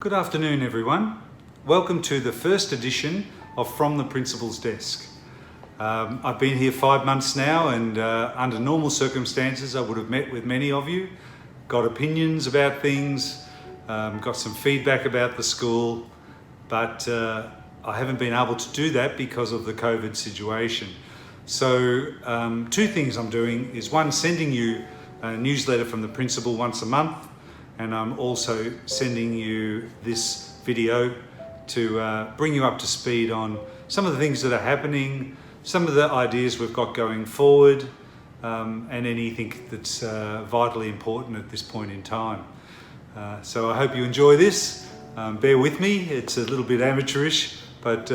Good afternoon, everyone. Welcome to the first edition of From the Principal's Desk. I've been here 5 months now, and under normal circumstances I would have met with many of you, got opinions about things, got some feedback about the school, but I haven't been able to do that because of the COVID situation. So two things I'm doing is, one, sending you a newsletter from the principal once a month, and I'm also sending you this video to bring you up to speed on some of the things that are happening, some of the ideas we've got going forward, and anything that's vitally important at this point in time. So I hope you enjoy this. Bear with me, it's a little bit amateurish, but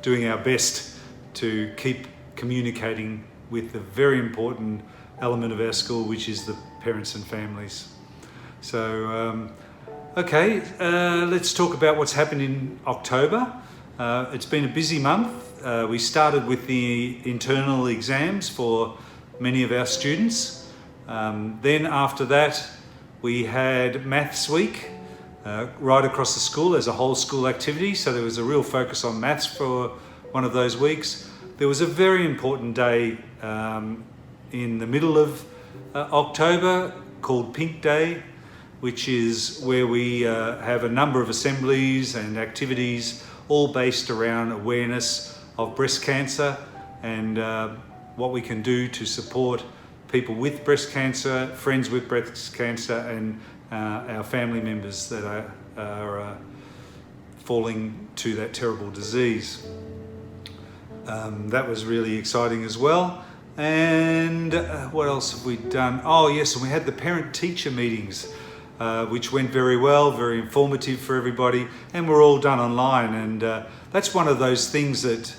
doing our best to keep communicating with the very important element of our school, which is the parents and families. So, let's talk about what's happened in October. It's been a busy month. We started with the internal exams for many of our students. Then after that, we had Maths Week right across the school as a whole school activity. So there was a real focus on maths for one of those weeks. There was a very important day in the middle of October called Pink Day, which is where we have a number of assemblies and activities all based around awareness of breast cancer and what we can do to support people with breast cancer, friends with breast cancer, and our family members that are falling to that terrible disease. That was really exciting as well. And what else have we done? Oh yes, and we had the parent-teacher meetings, which went very well, very informative for everybody, and were all done online. And that's one of those things that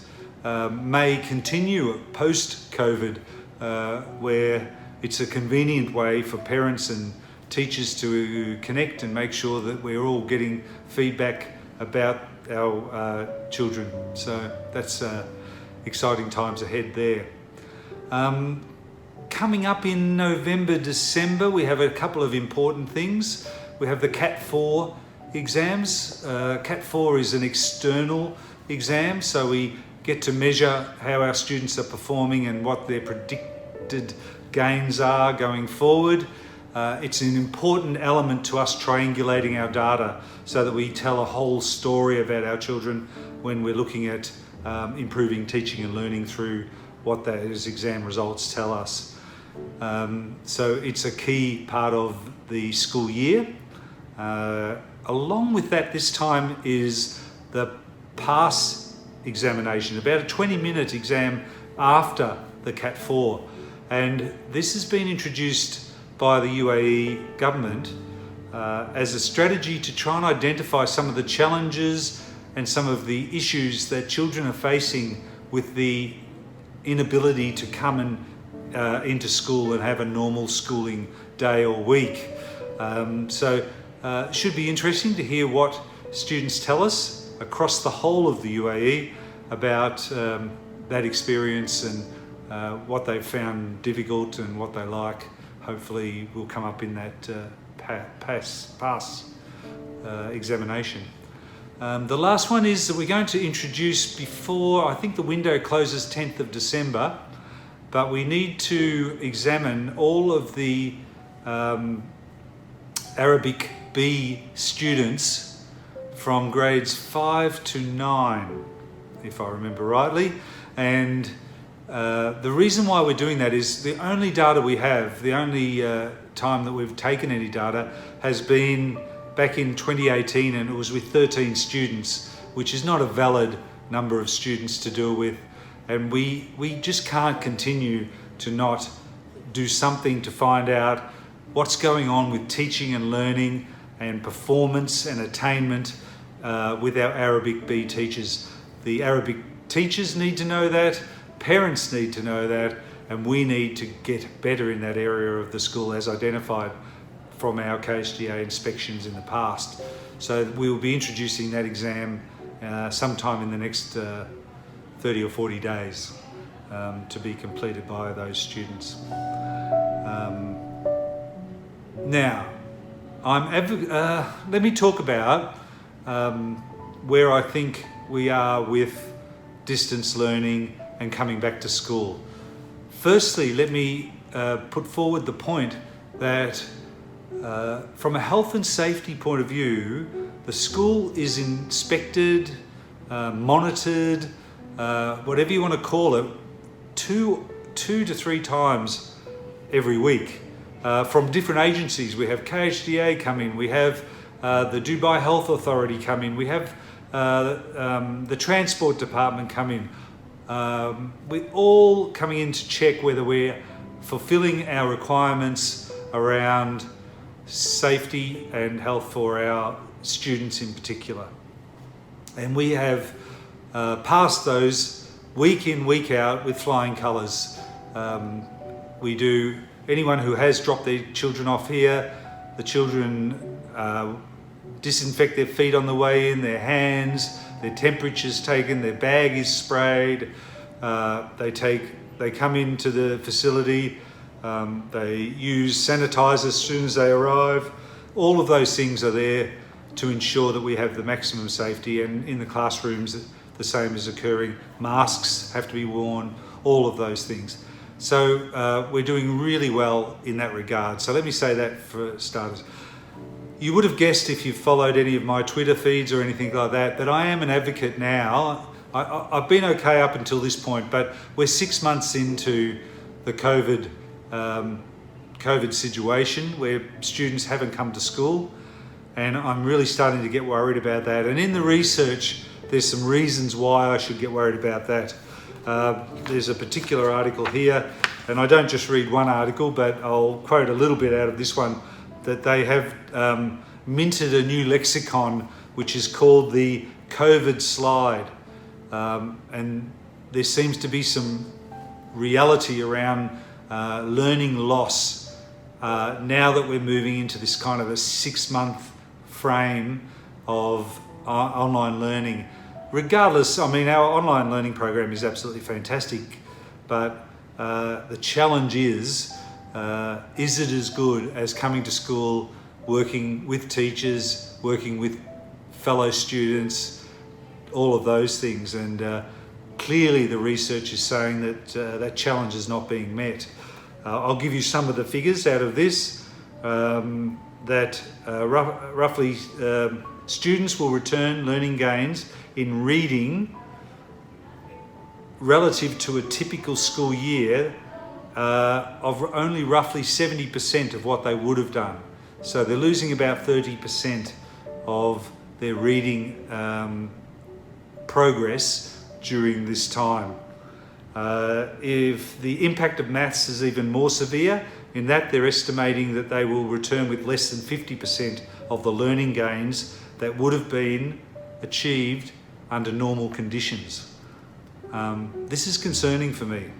may continue post-COVID, where it's a convenient way for parents and teachers to connect and make sure that we're all getting feedback about our children. So that's exciting times ahead there. Coming up in November, December, we have a couple of important things. We have the Cat 4 exams. Cat 4 is an external exam, so we get to measure how our students are performing and what their predicted gains are going forward. It's an important element to us triangulating our data so that we tell a whole story about our children when we're looking at improving teaching and learning through what those exam results tell us. So it's a key part of the school year. Along with that, this time is the PASS examination, about a 20-minute exam after the Cat 4. And this has been introduced by the UAE government as a strategy to try and identify some of the challenges and some of the issues that children are facing with the inability to come into school and have a normal schooling day or week. So it should be interesting to hear what students tell us across the whole of the UAE about that experience and what they've found difficult and what they like. Hopefully will come up in that PASS examination. The last one is that we're going to introduce before, I think the window closes 10th of December, but we need to examine all of the Arabic B students from grades 5 to 9, if I remember rightly. And the reason why we're doing that is the only data we have, the only time that we've taken any data has been back in 2018, and it was with 13 students, which is not a valid number of students to deal with. And we just can't continue to not do something to find out what's going on with teaching and learning and performance and attainment with our Arabic B teachers. The Arabic teachers need to know that, parents need to know that, and we need to get better in that area of the school as identified from our KSGA inspections in the past. So we will be introducing that exam sometime in the next 30 or 40 days to be completed by those students. Now, let me talk about where I think we are with distance learning and coming back to school. Firstly, let me put forward the point that from a health and safety point of view, the school is inspected, monitored, whatever you want to call it, two to three times every week from different agencies. We have KHDA come in, we have the Dubai Health Authority come in, we have the Transport Department come in. We're all coming in to check whether we're fulfilling our requirements around safety and health for our students in particular. And we have passed those week in, week out with flying colours. We do, anyone who has dropped their children off here, the children disinfect their feet on the way in, their hands, their temperature's taken, their bag is sprayed, they come into the facility, they use sanitizer as soon as they arrive. All of those things are there to ensure that we have the maximum safety, and in the classrooms the same is occurring. Masks have to be worn, all of those things. So we're doing really well in that regard. So let me say that for starters. You would have guessed if you've followed any of my Twitter feeds or anything like that I am an advocate now. I've been okay up until this point, but we're 6 months into the COVID situation where students haven't come to school, and I'm really starting to get worried about that. And in the research, there's some reasons why I should get worried about that. There's a particular article here, and I don't just read one article, but I'll quote a little bit out of this one, that they have minted a new lexicon which is called the COVID slide. And there seems to be some reality around learning loss now that we're moving into this kind of a 6-month frame of online learning. Regardless, I mean, our online learning program is absolutely fantastic, but the challenge is it as good as coming to school, working with teachers, working with fellow students, all of those things? And clearly the research is saying that that challenge is not being met. I'll give you some of the figures out of this, that roughly students will return learning gains in reading relative to a typical school year of only roughly 70% of what they would have done. So they're losing about 30% of their reading progress during this time. If the impact of maths is even more severe, in that they're estimating that they will return with less than 50% of the learning gains that would have been achieved under normal conditions. This is concerning for me.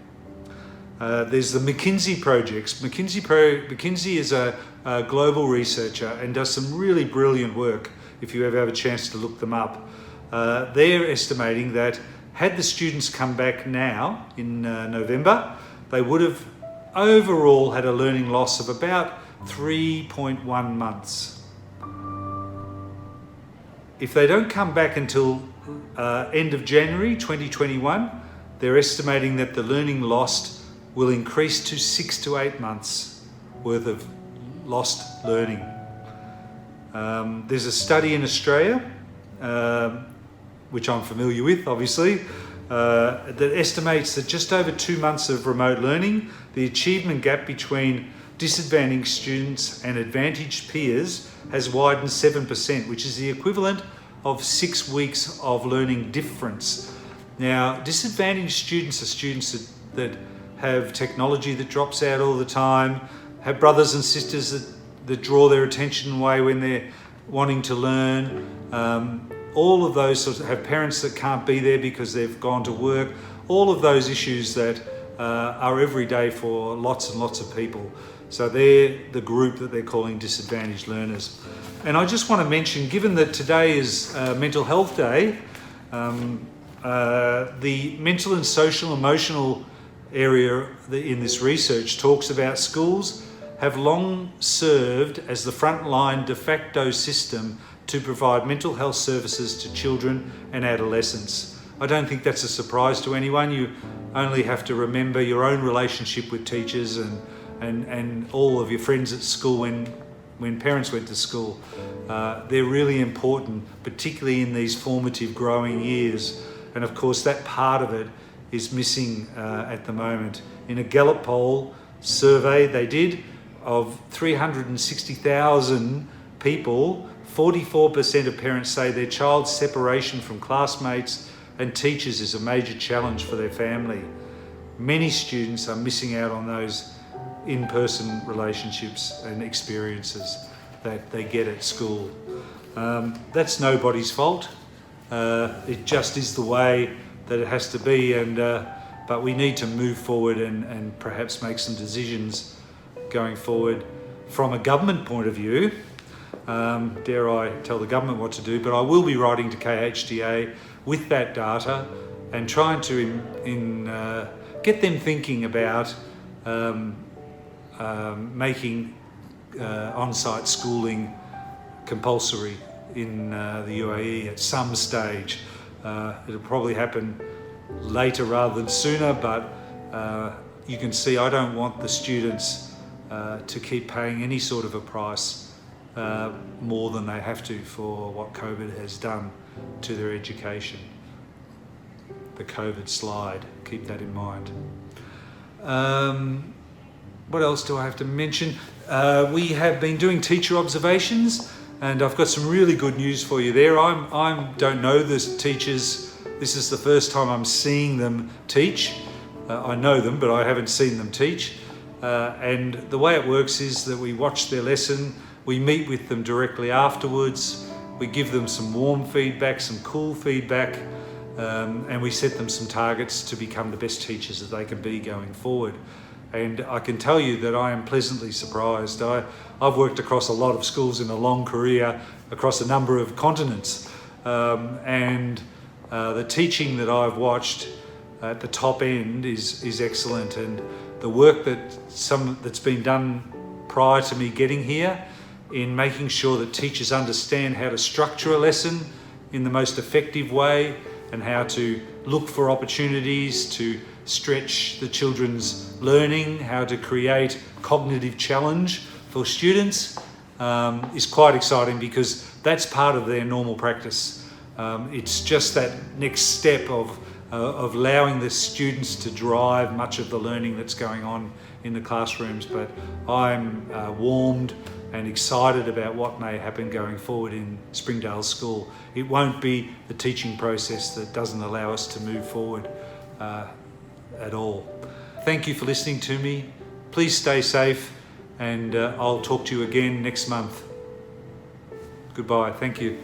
There's the McKinsey projects. McKinsey is a global researcher and does some really brilliant work if you ever have a chance to look them up. They're estimating that had the students come back now in November, they would have overall had a learning loss of about 3.1 months. If they don't come back until end of January 2021, they're estimating that the learning lost will increase to 6 to 8 months worth of lost learning. There's a study in Australia, which I'm familiar with, obviously, that estimates that just over 2 months of remote learning, the achievement gap between disadvantaged students and advantaged peers has widened 7%, which is the equivalent of 6 weeks of learning difference. Now, disadvantaged students are students that have technology that drops out all the time, have brothers and sisters that draw their attention away when they're wanting to learn. All of those sorts have parents that can't be there because they've gone to work. All of those issues that are every day for lots and lots of people. So they're the group that they're calling disadvantaged learners. And I just want to mention, given that today is Mental Health Day, the mental and social emotional area in this research talks about schools have long served as the frontline de facto system to provide mental health services to children and adolescents. I don't think that's a surprise to anyone. You only have to remember your own relationship with teachers and all of your friends at school when parents went to school. They're really important, particularly in these formative growing years. And of course, that part of it is missing at the moment. In a Gallup poll survey they did of 360,000 people, 44% of parents say their child's separation from classmates and teachers is a major challenge for their family. Many students are missing out on those in-person relationships and experiences that they get at school. That's nobody's fault. It just is the way that it has to be, but we need to move forward and perhaps make some decisions going forward from a government point of view. Dare I tell the government what to do, but I will be writing to KHDA with that data and trying to get them thinking about making on-site schooling compulsory in the UAE at some stage. It'll probably happen later rather than sooner, but you can see I don't want the students to keep paying any sort of a price more than they have to for what COVID has done to their education. The COVID slide, keep that in mind. What else do I have to mention? We have been doing teacher observations, and I've got some really good news for you there. I don't know the teachers. This is the first time I'm seeing them teach. I know them, but I haven't seen them teach. And the way it works is that we watch their lesson, we meet with them directly afterwards, we give them some warm feedback, some cool feedback, and we set them some targets to become the best teachers that they can be going forward. And I can tell you that I am pleasantly surprised. I've worked across a lot of schools in a long career across a number of continents, and the teaching that I've watched at the top end is excellent, and the work that's been done prior to me getting here in making sure that teachers understand how to structure a lesson in the most effective way and how to look for opportunities to stretch the children's learning, how to create cognitive challenge for students is quite exciting, because that's part of their normal practice. It's just that next step of allowing the students to drive much of the learning that's going on in the classrooms. But I'm warmed and excited about what may happen going forward in Springdales School. It won't be the teaching process that doesn't allow us to move forward at all. Thank you for listening to me. Please stay safe, and I'll talk to you again next month. Goodbye. Thank you.